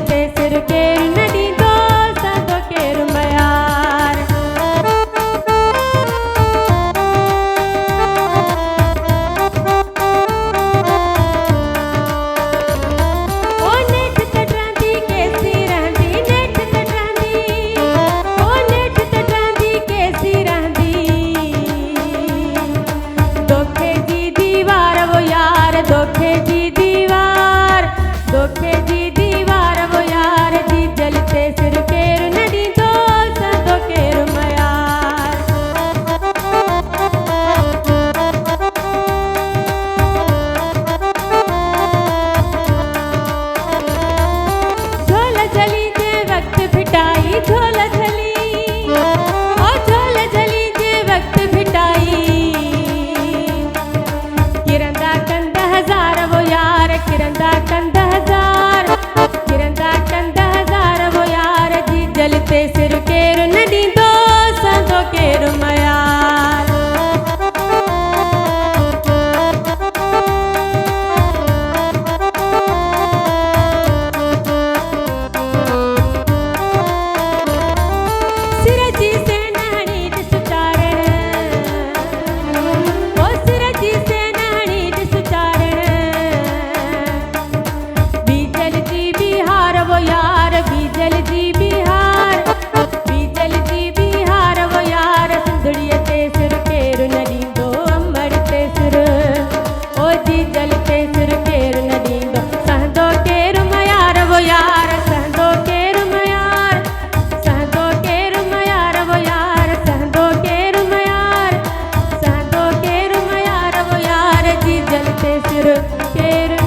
जलते सिर केर नदी दो संदो केर मयार। ओ नेठ तटरांदी केसी रहंदी नेठ तटरांदी ओ नेठ तटरांदी केसी रहंदी दोखे जी दीवार वो यार दोखे जी दीवार दोखे जी दीवार वो यार जी जलते सिर केर नदी दो संदो केर मयार। झोल झली जे वक्त फिटाई झोल झली ओ झोल झली जे वक्त फिटाई किरंदा कंद हजार वो यार किरंदा कंद हजार किरंदा कंद हजार वो यार जी जलते सिर केर नदी दो संदो केर मयार। सिरजी से नहणी दिस चारण ओ सिरजी से नहणी दिस चारण बीजल जी बिहार वो यार बीजल जी बिहार बीजल जी बिहार वो यार सिंधड़िया ते सिर केर नदी दो अमर ते सिर ओ जी जलते सिर केर नदी दो सहदो केर मयार वो यार सहदो केर मयार सहदो केर मयार वो यार सहदो केर मयार सहदो केर मयार वो यार जी जलते सिर केर